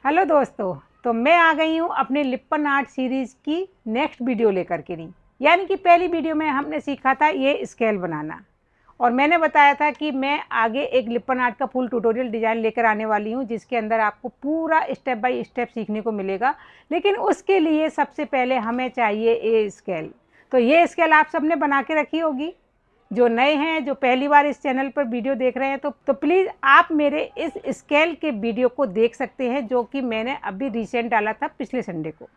Hello दोस्तों, तो मैं आ गई हूँ अपने लिप्पन आर्ट सीरीज़ की नेक्स्ट वीडियो लेकर के नहीं। यानी कि पहली वीडियो में हमने सीखा था ये स्केल बनाना, और मैंने बताया था कि मैं आगे एक लिप्पन आर्ट का फुल ट्यूटोरियल डिज़ाइन लेकर आने वाली हूँ, जिसके अंदर आपको पूरा स्टेप बाय स्टेप सीखने को मिलेगा। लेकिन उसके लिए सबसे पहले हमें चाहिए ये स्केल। तो ये स्केल आप सबने बना के रखी होगी। जो नए हैं, जो पहली बार इस चैनल पर वीडियो देख रहे हैं, तो प्लीज़ आप मेरे इस स्केल के वीडियो को देख सकते हैं, जो कि मैंने अभी रिसेंट डाला था पिछले संडे को।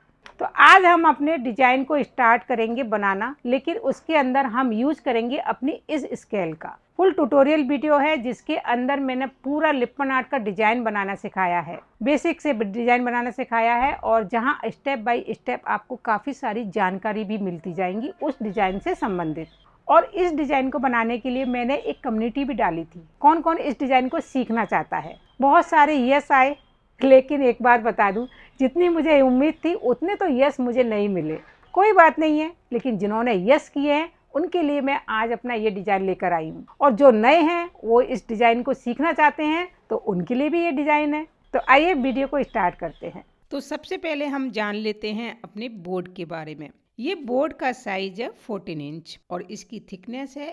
तो आज हम अपने डिजाइन को स्टार्ट करेंगे बनाना, लेकिन उसके अंदर हम यूज करेंगे अपनी इस स्केल का। फुल ट्यूटोरियल वीडियो है जिसके अंदर मैंने पूरा लिप्पन आर्ट का डिजाइन बनाना सिखाया है, बेसिक से डिजाइन बनाना सिखाया है, और जहां स्टेप बाय स्टेप आपको काफ़ी सारी जानकारी भी मिलती जाएंगी उस डिजाइन से संबंधित। और इस डिज़ाइन को बनाने के लिए मैंने एक कम्युनिटी भी डाली थी, कौन कौन इस डिज़ाइन को सीखना चाहता है। बहुत सारे यस आए, लेकिन एक बात बता दूं, जितनी मुझे उम्मीद थी उतने तो यस मुझे नहीं मिले। कोई बात नहीं है, लेकिन जिन्होंने यस किए हैं उनके लिए मैं आज अपना ये डिज़ाइन लेकर आई हूँ। और जो नए हैं वो इस डिज़ाइन को सीखना चाहते हैं तो उनके लिए भी ये डिज़ाइन है। तो आइए वीडियो को स्टार्ट करते हैं। तो सबसे पहले हम जान लेते हैं अपने बोर्ड के बारे में। ये बोर्ड का साइज है 14 इंच और इसकी थिकनेस है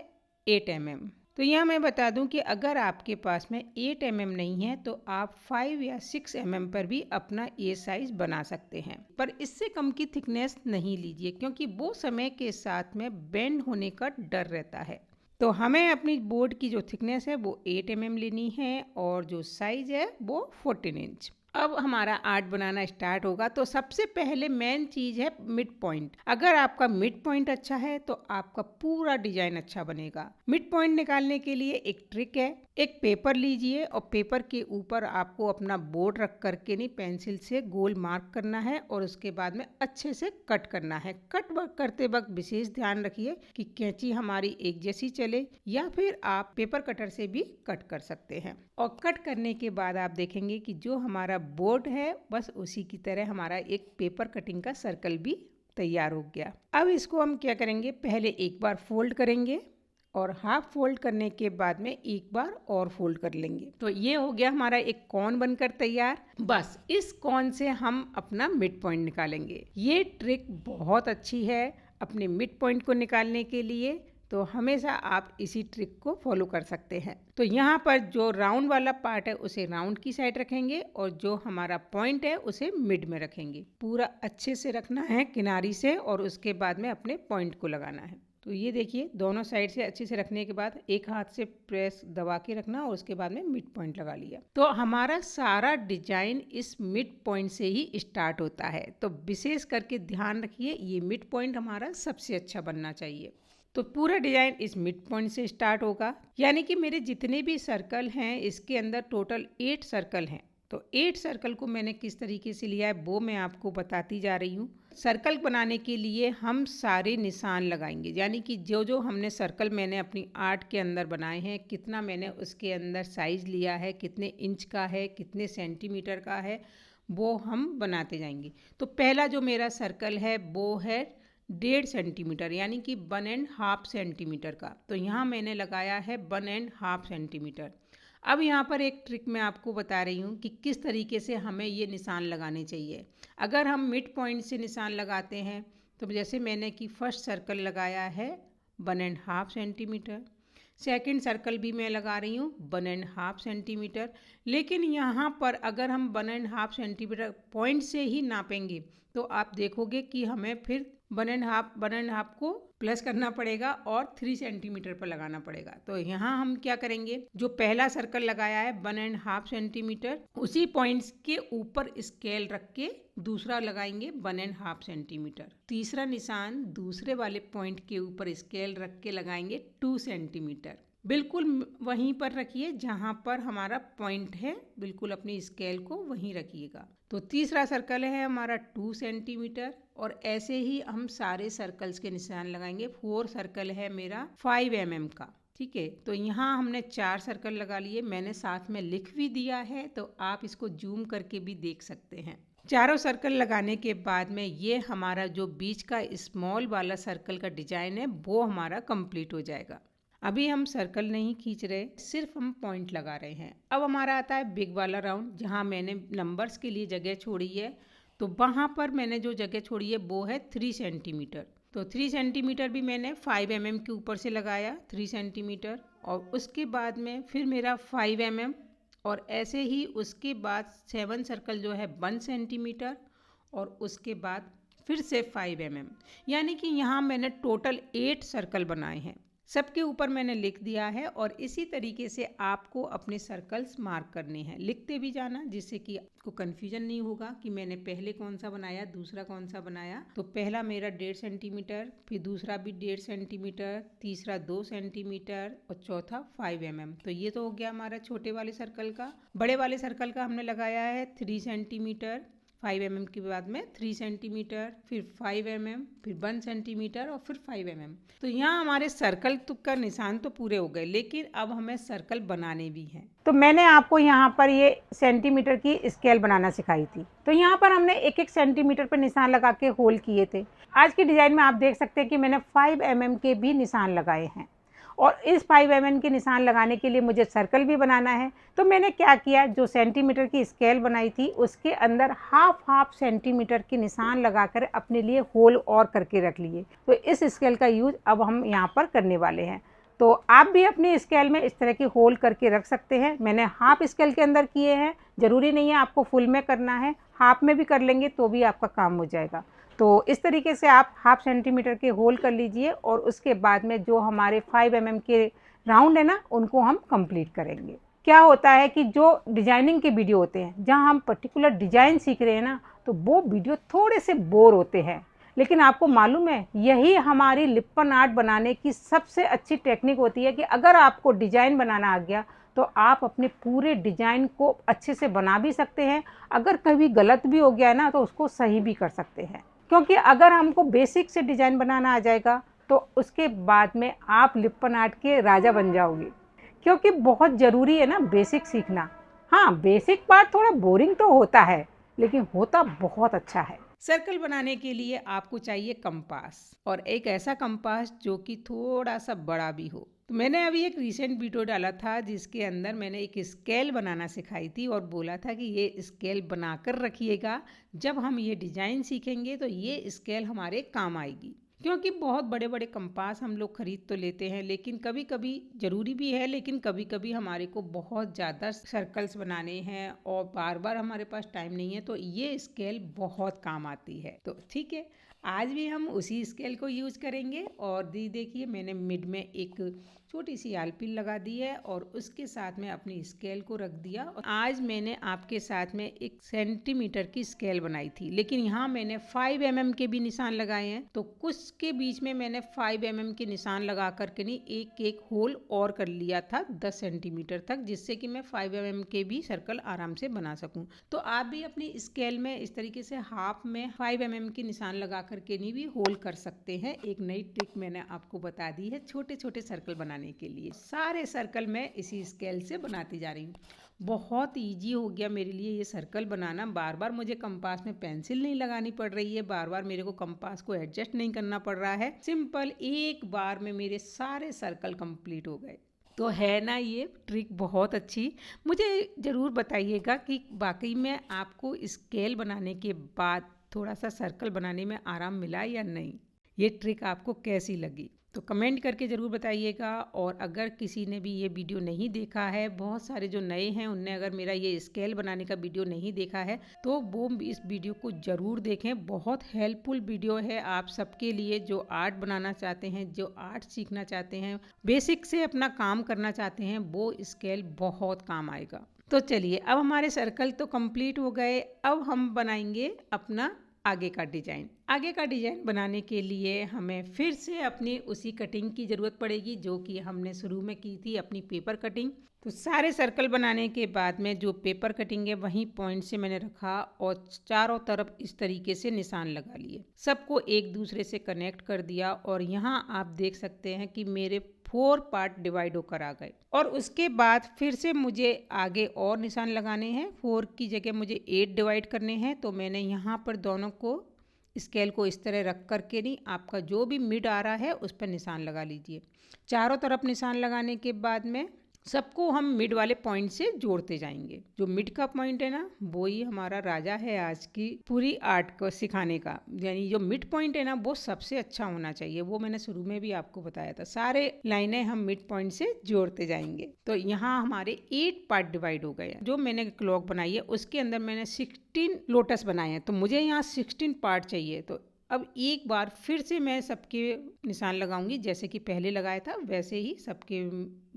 8 mm। तो यह मैं बता दूं कि अगर आपके पास में 8 mm नहीं है तो आप 5 या 6 mm पर भी अपना ये साइज बना सकते हैं, पर इससे कम की थिकनेस नहीं लीजिए, क्योंकि वो समय के साथ में बेंड होने का डर रहता है। तो हमें अपनी बोर्ड की जो थिकनेस है वो 8 mm लेनी है और जो साइज है वो 14 इंच। अब हमारा आर्ट बनाना स्टार्ट होगा। तो सबसे पहले मेन चीज है मिड पॉइंट। अगर आपका मिड पॉइंट अच्छा है तो आपका पूरा डिजाइन अच्छा बनेगा। मिड पॉइंट निकालने के लिए एक ट्रिक है। एक पेपर लीजिए और पेपर के ऊपर आपको अपना बोर्ड रख करके नहीं, पेंसिल से गोल मार्क करना है और उसके बाद में अच्छे से कट करना है। कट करते वक्त विशेष ध्यान रखिए कि कैंची हमारी एक जैसी चले, या फिर आप पेपर कटर से भी कट कर सकते हैं। और कट करने के बाद आप देखेंगे कि जो हमारा बोर्ड है बस उसी की तरह हमारा एक पेपर कटिंग का सर्कल भी तैयार हो गया। अब इसको हम क्या करेंगे, पहले एक बार फोल्ड करेंगे और हाफ फोल्ड करने के बाद में एक बार और फोल्ड कर लेंगे। तो ये हो गया हमारा एक कॉन बनकर तैयार। बस इस कॉन से हम अपना मिड पॉइंट निकालेंगे। ये ट्रिक बहुत अच्छी है अपने मिड पॉइंट को निकालने के लिए, तो हमेशा आप इसी ट्रिक को फॉलो कर सकते हैं। तो यहाँ पर जो राउंड वाला पार्ट है उसे राउंड की साइड रखेंगे और जो हमारा पॉइंट है उसे मिड में रखेंगे। पूरा अच्छे से रखना है किनारी से, और उसके बाद में अपने पॉइंट को लगाना है। तो ये देखिए, दोनों साइड से अच्छे से रखने के बाद एक हाथ से प्रेस दबा के रखना और उसके बाद में मिड पॉइंट लगा लिया। तो हमारा सारा डिजाइन इस मिड पॉइंट से ही स्टार्ट होता है। तो विशेष करके ध्यान रखिए, ये मिड पॉइंट हमारा सबसे अच्छा बनना चाहिए। तो पूरा डिजाइन इस मिड पॉइंट से स्टार्ट होगा। यानी कि मेरे जितने भी सर्कल हैं इसके अंदर टोटल 8 सर्कल हैं। तो 8 सर्कल को मैंने किस तरीके से लिया है वो मैं आपको बताती जा रही हूँ। सर्कल बनाने के लिए हम सारे निशान लगाएंगे, यानी कि जो जो हमने सर्कल मैंने अपनी आर्ट के अंदर बनाए हैं, कितना मैंने उसके अंदर साइज लिया है, कितने इंच का है, कितने सेंटीमीटर का है, वो हम बनाते जाएंगे। तो पहला जो मेरा सर्कल है वो है 1.5 सेंटीमीटर, यानी कि 1.5 सेंटीमीटर का। तो यहाँ मैंने लगाया है 1.5 सेंटीमीटर। अब यहाँ पर एक ट्रिक मैं आपको बता रही हूँ कि किस तरीके से हमें ये निशान लगाने चाहिए। अगर हम मिड पॉइंट से निशान लगाते हैं तो जैसे मैंने कि फर्स्ट सर्कल लगाया है 1.5 सेंटीमीटर, सेकंड सर्कल भी मैं लगा रही हूँ 1.5 सेंटीमीटर। लेकिन यहाँ पर अगर हम 1.5 सेंटीमीटर पॉइंट से ही नापेंगे तो आप देखोगे कि हमें फिर 1.5 को प्लस करना पड़ेगा और 3 सेंटीमीटर पर लगाना पड़ेगा। तो यहाँ हम क्या करेंगे, जो पहला सर्कल लगाया है 1.5 सेंटीमीटर, उसी पॉइंट्स के ऊपर स्केल रख के दूसरा लगाएंगे 1.5 सेंटीमीटर। तीसरा निशान दूसरे वाले पॉइंट के ऊपर स्केल रख के लगाएंगे 2 सेंटीमीटर। बिल्कुल वहीं पर रखिए जहाँ पर हमारा पॉइंट है, बिल्कुल अपनी स्केल को वहीं रखिएगा। तो तीसरा सर्कल है हमारा 2 सेंटीमीटर, और ऐसे ही हम सारे सर्कल्स के निशान लगाएंगे। 4 सर्कल है मेरा 5 mm का। ठीक है, तो यहाँ हमने 4 सर्कल लगा लिए, मैंने साथ में लिख भी दिया है, तो आप इसको जूम करके भी देख सकते हैं। चारों सर्कल लगाने के बाद में ये हमारा जो बीच का स्मॉल वाला सर्कल का डिजाइन है वो हमारा कंप्लीट हो जाएगा। अभी हम सर्कल नहीं खींच रहे, सिर्फ हम पॉइंट लगा रहे हैं। अब हमारा आता है बिग वाला राउंड, जहाँ मैंने नंबर्स के लिए जगह छोड़ी है। तो वहाँ पर मैंने जो जगह छोड़ी है वो है 3 सेंटीमीटर। तो 3 सेंटीमीटर भी मैंने 5 mm के ऊपर से लगाया, 3 सेंटीमीटर, और उसके बाद में फिर मेरा 5 mm, और ऐसे ही उसके बाद 7 सर्कल जो है 1 सेंटीमीटर, और उसके बाद फिर से 5 mm, यानी कि यहाँ मैंने टोटल 8 सर्कल बनाए हैं। सबके ऊपर मैंने लिख दिया है, और इसी तरीके से आपको अपने सर्कल्स मार्क करने हैं, लिखते भी जाना, जिससे कि आपको कन्फ्यूजन नहीं होगा कि मैंने पहले कौन सा बनाया, दूसरा कौन सा बनाया। तो पहला मेरा 1.5 सेंटीमीटर, फिर दूसरा भी 1.5 सेंटीमीटर, तीसरा 2 सेंटीमीटर, और चौथा 5 mm। तो ये तो हो गया हमारा छोटे वाले सर्कल का। बड़े वाले सर्कल का हमने लगाया है 3 सेंटीमीटर, 5 mm के बाद में 3 सेंटीमीटर, फिर 5 mm, फिर 1 सेंटीमीटर, और फिर 5 mm। तो यहाँ हमारे सर्कल का निशान तो पूरे हो गए, लेकिन अब हमें सर्कल बनाने भी हैं। तो मैंने आपको यहाँ पर ये सेंटीमीटर की स्केल बनाना सिखाई थी। तो यहाँ पर हमने एक एक सेंटीमीटर पर निशान लगा के होल किए थे। आज की डिज़ाइन में आप देख सकते हैं कि मैंने 5 mm के भी निशान लगाए हैं, और इस 5 mm के निशान लगाने के लिए मुझे सर्कल भी बनाना है। तो मैंने क्या किया, जो सेंटीमीटर की स्केल बनाई थी उसके अंदर हाफ सेंटीमीटर के निशान लगाकर अपने लिए होल और करके रख लिए। तो इस स्केल का यूज अब हम यहाँ पर करने वाले हैं। तो आप भी अपनी स्केल में इस तरह की होल करके रख सकते हैं। मैंने हाफ स्केल के अंदर किए हैं, ज़रूरी नहीं है आपको फुल में करना है, हाफ में भी कर लेंगे तो भी आपका काम हो जाएगा। तो इस तरीके से आप हाफ सेंटीमीटर के होल कर लीजिए, और उसके बाद में जो हमारे 5 mm के राउंड है ना, उनको हम कंप्लीट करेंगे। क्या होता है कि जो डिजाइनिंग के वीडियो होते हैं, जहां हम पर्टिकुलर डिजाइन सीख रहे हैं ना, तो वो वीडियो थोड़े से बोर होते हैं। लेकिन आपको मालूम है, यही हमारी लिप्पन आर्ट बनाने की सबसे अच्छी टेक्निक होती है कि अगर आपको डिजाइन बनाना आ गया तो आप अपने पूरे डिजाइन को अच्छे से बना भी सकते हैं। अगर कभी गलत भी हो गया ना, तो उसको सही भी कर सकते हैं। क्योंकि अगर हमको बेसिक से डिज़ाइन बनाना आ जाएगा तो उसके बाद में आप लिप्पन आर्ट के राजा बन जाओगे, क्योंकि बहुत ज़रूरी है ना बेसिक सीखना। हाँ, बेसिक पार्ट थोड़ा बोरिंग तो होता है, लेकिन होता बहुत अच्छा है। सर्कल बनाने के लिए आपको चाहिए कंपास, और एक ऐसा कंपास जो कि थोड़ा सा बड़ा भी हो। तो मैंने अभी एक रीसेंट वीडियो डाला था जिसके अंदर मैंने एक स्केल बनाना सिखाई थी, और बोला था कि ये स्केल बनाकर रखिएगा, जब हम ये डिज़ाइन सीखेंगे तो ये स्केल हमारे काम आएगी। क्योंकि बहुत बड़े बड़े कंपास हम लोग खरीद तो लेते हैं, लेकिन कभी कभी ज़रूरी भी है, लेकिन कभी कभी हमारे को बहुत ज़्यादा सर्कल्स बनाने हैं और बार बार हमारे पास टाइम नहीं है, तो ये स्केल बहुत काम आती है। तो ठीक है, आज भी हम उसी स्केल को यूज़ करेंगे। और देखिए मैंने मिड में एक छोटी सी आलपिन लगा दी है, और उसके साथ में अपनी स्केल को रख दिया। और आज मैंने आपके साथ में एक सेंटीमीटर की स्केल बनाई थी, लेकिन यहाँ मैंने 5 mm के भी निशान लगाए हैं। तो कुछ के बीच में मैंने 5 mm के निशान लगा करके नहीं, एक एक होल और कर लिया था 10 सेंटीमीटर तक, जिससे कि मैं 5 mm के भी सर्कल आराम से बना सकूं। तो आप भी अपनी स्केल में इस तरीके से हाफ में 5 mm के निशान लगा करके नहीं भी होल कर सकते हैं। एक नई ट्रिक मैंने आपको बता दी है छोटे छोटे सर्कल बनाने के लिए। सारे सर्कल मैं इसी स्केल से बनाती जा रही हूँ। बहुत इजी हो गया मेरे लिए ये सर्कल बनाना। बार बार मुझे कंपास में पेंसिल नहीं लगानी पड़ रही है, बार बार मेरे को कंपास को एडजस्ट नहीं करना पड़ रहा है। सिंपल एक बार में मेरे सारे सर्कल कंप्लीट हो गए। तो है ना ये ट्रिक बहुत अच्छी। मुझे ज़रूर बताइएगा कि वाकई में आपको स्केल बनाने के बाद थोड़ा सा सर्कल बनाने में आराम मिला या नहीं, ये ट्रिक आपको कैसी लगी। तो कमेंट करके ज़रूर बताइएगा। और अगर किसी ने भी ये वीडियो नहीं देखा है, बहुत सारे जो नए हैं उनने अगर मेरा ये स्केल बनाने का वीडियो नहीं देखा है, तो वो इस वीडियो को ज़रूर देखें। बहुत हेल्पफुल वीडियो है आप सबके लिए जो आर्ट बनाना चाहते हैं, जो आर्ट सीखना चाहते हैं, बेसिक से अपना काम करना चाहते हैं, वो स्केल बहुत काम आएगा। तो चलिए, अब हमारे सर्कल तो कंप्लीट हो गए। अब हम बनाएंगे अपना आगे का डिजाइन। आगे का डिजाइन बनाने के लिए हमें फिर से अपनी उसी कटिंग की ज़रूरत पड़ेगी जो कि हमने शुरू में की थी, अपनी पेपर कटिंग। तो सारे सर्कल बनाने के बाद में जो पेपर कटिंग है वहीं पॉइंट से मैंने रखा और चारों तरफ इस तरीके से निशान लगा लिए, सबको एक दूसरे से कनेक्ट कर दिया। और यहाँ आप देख सकते हैं कि मेरे 4 पार्ट डिवाइड होकर आ गए। और उसके बाद फिर से मुझे आगे और निशान लगाने हैं। 4 की जगह मुझे 8 डिवाइड करने हैं। तो मैंने यहाँ पर दोनों को स्केल को इस तरह रख करके नहीं, आपका जो भी मिड आ रहा है उस पर निशान लगा लीजिए। चारों तरफ निशान लगाने के बाद में सबको हम मिड वाले पॉइंट से जोड़ते जाएंगे। जो मिड का पॉइंट है ना, वो ही हमारा राजा है आज की पूरी आर्ट को सिखाने का। यानी जो मिड पॉइंट है ना, वो सबसे अच्छा होना चाहिए। वो मैंने शुरू में भी आपको बताया था। सारे लाइनें हम मिड पॉइंट से जोड़ते जाएंगे। तो यहाँ हमारे 8 पार्ट डिवाइड हो गए हैं। जो मैंने क्लॉक बनाई है उसके अंदर मैंने 16 लोटस बनाए हैं, तो मुझे यहाँ 16 पार्ट चाहिए। तो अब एक बार फिर से मैं सबके निशान लगाऊंगी, जैसे कि पहले लगाया था वैसे ही सबके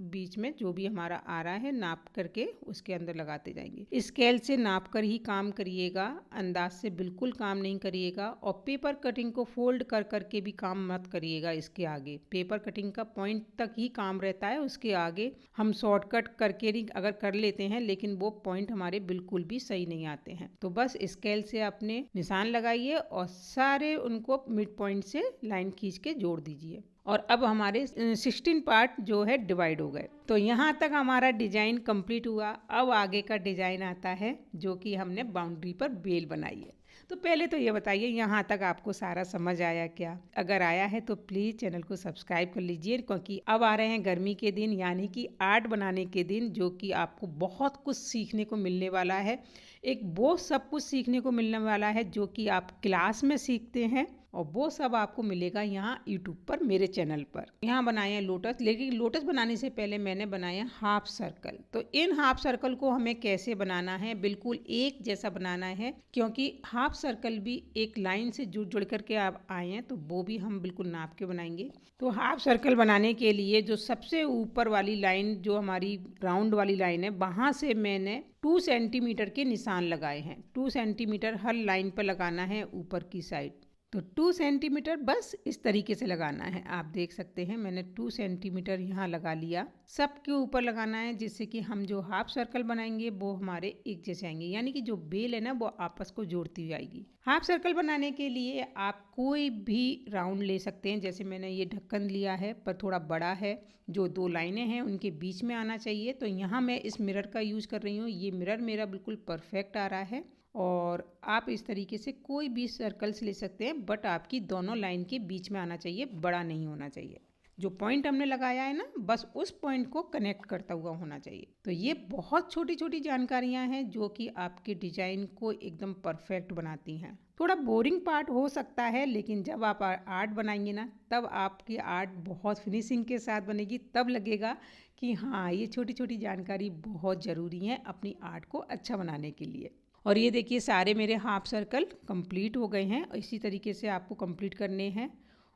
बीच में जो भी हमारा आ रहा है नाप करके उसके अंदर लगाते जाएंगे। स्केल से नाप कर ही काम करिएगा, अंदाज से बिल्कुल काम नहीं करिएगा। और पेपर कटिंग को फोल्ड कर करके भी काम मत करिएगा। इसके आगे पेपर कटिंग का पॉइंट तक ही काम रहता है, उसके आगे हम शॉर्टकट करके नहीं अगर कर लेते हैं, लेकिन वो पॉइंट हमारे बिल्कुल भी सही नहीं आते हैं। तो बस स्केल से अपने निशान लगाइए और सारे उनको मिड पॉइंट से लाइन खींच के जोड़ दीजिए। और अब हमारे 16 पार्ट जो है डिवाइड हो गए। तो यहाँ तक हमारा डिजाइन कंप्लीट हुआ। अब आगे का डिजाइन आता है जो कि हमने बाउंड्री पर बेल बनाई है। तो पहले तो ये बताइए यहाँ तक आपको सारा समझ आया क्या? अगर आया है तो प्लीज़ चैनल को सब्सक्राइब कर लीजिए, क्योंकि अब आ रहे हैं गर्मी के दिन, यानी कि आर्ट बनाने के दिन, जो कि आपको बहुत कुछ सीखने को मिलने वाला है। एक वो सब कुछ सीखने को मिलने वाला है जो कि आप क्लास में सीखते हैं, और वो सब आपको मिलेगा यहाँ यूट्यूब पर मेरे चैनल पर। यहाँ बनाए हैं लोटस, लेकिन लोटस बनाने से पहले मैंने बनाया हाफ सर्कल। तो इन हाफ सर्कल को हमें कैसे बनाना है, बिल्कुल एक जैसा बनाना है, क्योंकि हाफ सर्कल भी एक लाइन से जुड़ करके आप आए हैं, तो वो भी हम बिल्कुल नाप के बनाएंगे। तो हाफ सर्कल बनाने के लिए जो सबसे ऊपर वाली लाइन, जो हमारी राउंड वाली लाइन है, वहाँ से मैंने 2 सेंटीमीटर के निशान लगाए हैं। 2 सेंटीमीटर हर लाइन पर लगाना है ऊपर की साइड। तो 2 सेंटीमीटर बस इस तरीके से लगाना है। आप देख सकते हैं मैंने 2 सेंटीमीटर यहाँ लगा लिया। सबके ऊपर लगाना है, जिससे कि हम जो हाफ सर्कल बनाएंगे वो हमारे एक जैसे आएंगे, यानी कि जो बेल है ना वो आपस को जोड़ती हुई आएगी। हाफ सर्कल बनाने के लिए आप कोई भी राउंड ले सकते हैं। जैसे मैंने ये ढक्कन लिया है, पर थोड़ा बड़ा है। जो 2 लाइनें हैं उनके बीच में आना चाहिए। तो यहाँ मैं इस मिरर का यूज़ कर रही हूँ। ये मिरर मेरा बिल्कुल परफेक्ट आ रहा है। और आप इस तरीके से कोई भी सर्कल्स ले सकते हैं, बट आपकी दोनों लाइन के बीच में आना चाहिए, बड़ा नहीं होना चाहिए। जो पॉइंट हमने लगाया है ना, बस उस पॉइंट को कनेक्ट करता हुआ होना चाहिए। तो ये बहुत छोटी छोटी जानकारियां हैं जो कि आपके डिजाइन को एकदम परफेक्ट बनाती हैं। थोड़ा बोरिंग पार्ट हो सकता है, लेकिन जब आप आर्ट बनाएंगे ना, तब आपकी आर्ट बहुत फिनिशिंग के साथ बनेगी। तब लगेगा कि हाँ, ये छोटी छोटी जानकारी बहुत ज़रूरी है अपनी आर्ट को अच्छा बनाने के लिए। और ये देखिए सारे मेरे हाफ सर्कल कंप्लीट हो गए हैं। इसी तरीके से आपको कंप्लीट करने हैं।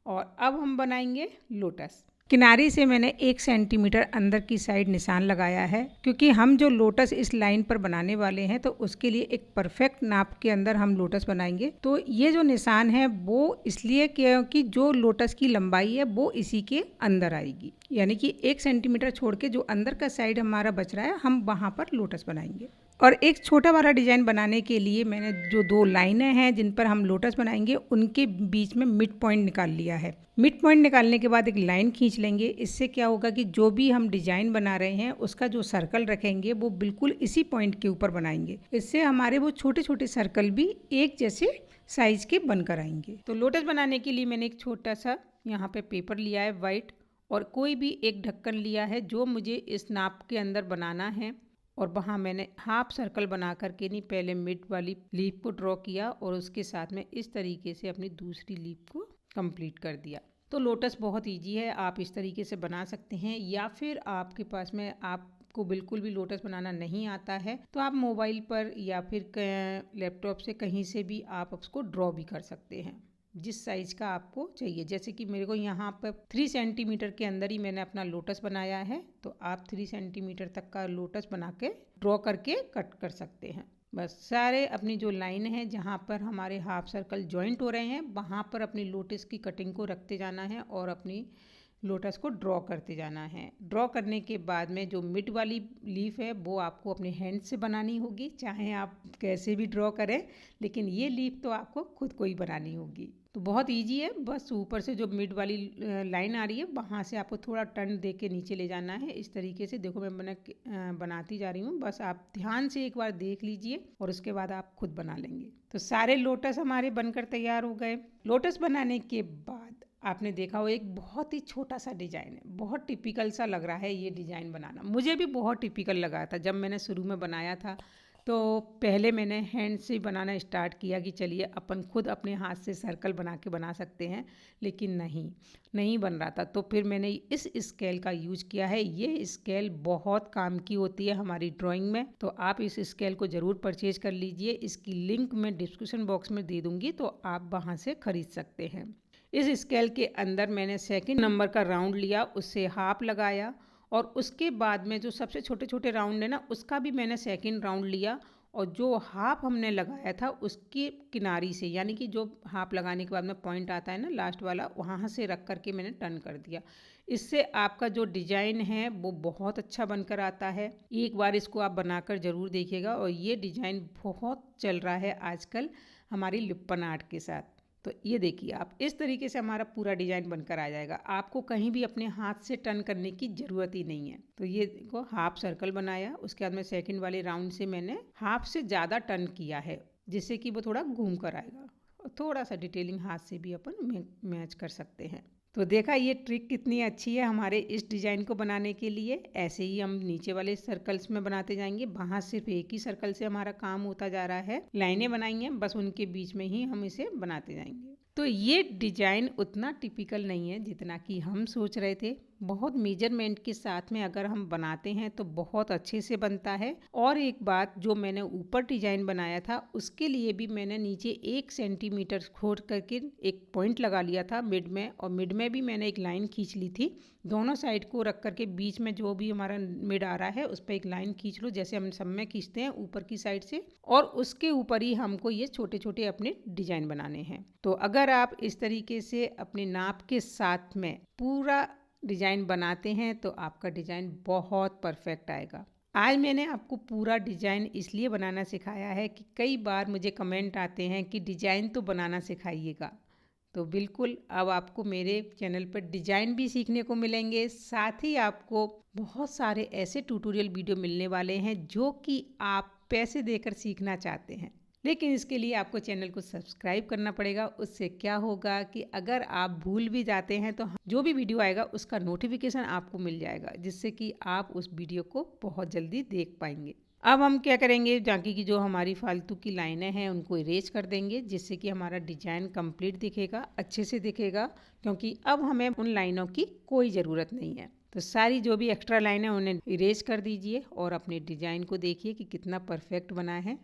और अब हम बनाएंगे लोटस। किनारे से मैंने 1 सेंटीमीटर अंदर की साइड निशान लगाया है, क्योंकि हम जो लोटस इस लाइन पर बनाने वाले हैं, तो उसके लिए एक परफेक्ट नाप के अंदर हम लोटस बनाएंगे। तो ये जो निशान है वो इसलिए क्योंकि जो लोटस की लंबाई है वो इसी के अंदर आएगी, यानी कि 1 सेंटीमीटर छोड़ के जो अंदर का साइड हमारा बच रहा है, हम वहाँ पर लोटस बनाएंगे। और एक छोटा वाला डिजाइन बनाने के लिए मैंने जो 2 लाइनें हैं जिन पर हम लोटस बनाएंगे, उनके बीच में मिड पॉइंट निकाल लिया है। मिड पॉइंट निकालने के बाद एक लाइन खींच लेंगे। इससे क्या होगा कि जो भी हम डिजाइन बना रहे हैं उसका जो सर्कल रखेंगे वो बिल्कुल इसी पॉइंट के ऊपर बनाएंगे। इससे हमारे वो छोटे छोटे सर्कल भी एक जैसे साइज के बनकर आएंगे। तो लोटस बनाने के लिए मैंने एक छोटा सा यहाँ पे पेपर लिया है वाइट, और कोई भी एक ढक्कन लिया है जो मुझे इस नाप के अंदर बनाना है। और वहाँ मैंने हाफ सर्कल बना करके नहीं, पहले मिड वाली लीफ को ड्रॉ किया और उसके साथ में इस तरीके से अपनी दूसरी लीफ को कंप्लीट कर दिया। तो लोटस बहुत इजी है, आप इस तरीके से बना सकते हैं। या फिर आपके पास में आपको बिल्कुल भी लोटस बनाना नहीं आता है, तो आप मोबाइल पर या फिर लैपटॉप से कहीं से भी आप उसको ड्रॉ भी कर सकते हैं, जिस साइज का आपको चाहिए। जैसे कि मेरे को यहाँ पर 3 सेंटीमीटर के अंदर ही मैंने अपना लोटस बनाया है, तो आप 3 सेंटीमीटर तक का लोटस बना के ड्रॉ करके कट कर सकते हैं। बस सारे अपनी जो लाइन है जहाँ पर हमारे हाफ सर्कल जॉइंट हो रहे हैं, वहाँ पर अपनी लोटस की कटिंग को रखते जाना है और अपनी लोटस को ड्रॉ करते जाना है। ड्रॉ करने के बाद में जो मिड वाली लीफ है वो आपको अपने हैंड से बनानी होगी, चाहे आप कैसे भी ड्रॉ करें, लेकिन ये लीफ तो आपको खुद को ही बनानी होगी। तो बहुत इजी है, बस ऊपर से जो मिड वाली लाइन आ रही है वहाँ से आपको थोड़ा टर्न दे के नीचे ले जाना है। इस तरीके से देखो मैं बनाती जा रही हूँ, बस आप ध्यान से एक बार देख लीजिए और उसके बाद आप खुद बना लेंगे। तो सारे लोटस हमारे बनकर तैयार हो गए। लोटस बनाने के बाद आपने देखा हो एक बहुत ही छोटा सा डिज़ाइन है, बहुत टिपिकल सा लग रहा है ये डिज़ाइन बनाना। मुझे भी बहुत टिपिकल लगा था जब मैंने शुरू में बनाया था। तो पहले मैंने हैंड से बनाना स्टार्ट किया कि चलिए अपन खुद अपने हाथ से सर्कल बना के बना सकते हैं, लेकिन नहीं बन रहा था। तो फिर मैंने इस स्केल का यूज किया है। ये स्केल बहुत काम की होती है हमारी ड्राइंग में, तो आप इस स्केल को ज़रूर परचेज कर लीजिए। इसकी लिंक मैं डिस्क्रिप्शन बॉक्स में दे दूँगी, तो आप वहाँ से ख़रीद सकते हैं। इस स्केल के अंदर मैंने सेकंड नंबर का राउंड लिया, उससे हाफ लगाया और उसके बाद में जो सबसे छोटे छोटे राउंड है ना, उसका भी मैंने सेकंड राउंड लिया और जो हाफ हमने लगाया था उसकी किनारी से, यानी कि जो हाफ लगाने के बाद में पॉइंट आता है ना लास्ट वाला, वहाँ से रख करके मैंने टर्न कर दिया। इससे आपका जो डिज़ाइन है वो बहुत अच्छा बनकर आता है। एक बार इसको आप बनाकर ज़रूर देखिएगा। और ये डिज़ाइन बहुत चल रहा है आजकल हमारी लिप्पन आर्ट के साथ। तो ये देखिए आप, इस तरीके से हमारा पूरा डिज़ाइन बनकर आ जाएगा। आपको कहीं भी अपने हाथ से टर्न करने की ज़रूरत ही नहीं है। तो ये देखो हाफ सर्कल बनाया, उसके बाद में सेकंड वाले राउंड से मैंने हाफ से ज़्यादा टर्न किया है, जिससे कि वो थोड़ा घूम कर आएगा। और थोड़ा सा डिटेलिंग हाथ से भी अपन मैच कर सकते हैं। तो देखा ये ट्रिक कितनी अच्छी है हमारे इस डिज़ाइन को बनाने के लिए। ऐसे ही हम नीचे वाले सर्कल्स में बनाते जाएंगे। वहाँ सिर्फ एक ही सर्कल से हमारा काम होता जा रहा है। लाइनें बनाई हैं, बस उनके बीच में ही हम इसे बनाते जाएंगे। तो ये डिज़ाइन उतना टिपिकल नहीं है जितना कि हम सोच रहे थे। बहुत मेजरमेंट के साथ में अगर हम बनाते हैं तो बहुत अच्छे से बनता है। और एक बात, जो मैंने ऊपर डिज़ाइन बनाया था उसके लिए भी मैंने नीचे 1 सेंटीमीटर खोद करके एक पॉइंट लगा लिया था मिड में, और मिड में भी मैंने एक लाइन खींच ली थी। दोनों साइड को रख करके बीच में जो भी हमारा मिड आ रहा है उस पर एक लाइन खींच लो, जैसे हम सब में खींचते हैं ऊपर की साइड से, और उसके ऊपर ही हमको ये छोटे छोटे अपने डिज़ाइन बनाने हैं। तो अगर आप इस तरीके से अपने नाप के साथ में पूरा डिज़ाइन बनाते हैं तो आपका डिज़ाइन बहुत परफेक्ट आएगा। आज मैंने आपको पूरा डिज़ाइन इसलिए बनाना सिखाया है कि कई बार मुझे कमेंट आते हैं कि डिज़ाइन तो बनाना सिखाइएगा। तो बिल्कुल अब आपको मेरे चैनल पर डिज़ाइन भी सीखने को मिलेंगे, साथ ही आपको बहुत सारे ऐसे ट्यूटोरियल वीडियो मिलने वाले हैं जो कि आप पैसे देकर सीखना चाहते हैं। लेकिन इसके लिए आपको चैनल को सब्सक्राइब करना पड़ेगा। उससे क्या होगा कि अगर आप भूल भी जाते हैं तो जो भी वीडियो आएगा उसका नोटिफिकेशन आपको मिल जाएगा, जिससे कि आप उस वीडियो को बहुत जल्दी देख पाएंगे। अब हम क्या करेंगे, बाकी की जो हमारी फालतू की लाइनें हैं उनको इरेज कर देंगे, जिससे कि हमारा डिज़ाइन कंप्लीट दिखेगा, अच्छे से दिखेगा, क्योंकि अब हमें उन लाइनों की कोई ज़रूरत नहीं है। तो सारी जो भी एक्स्ट्रा लाइनें उन्हें इरेज कर दीजिए और अपने डिज़ाइन को देखिए कि कितना परफेक्ट बना है।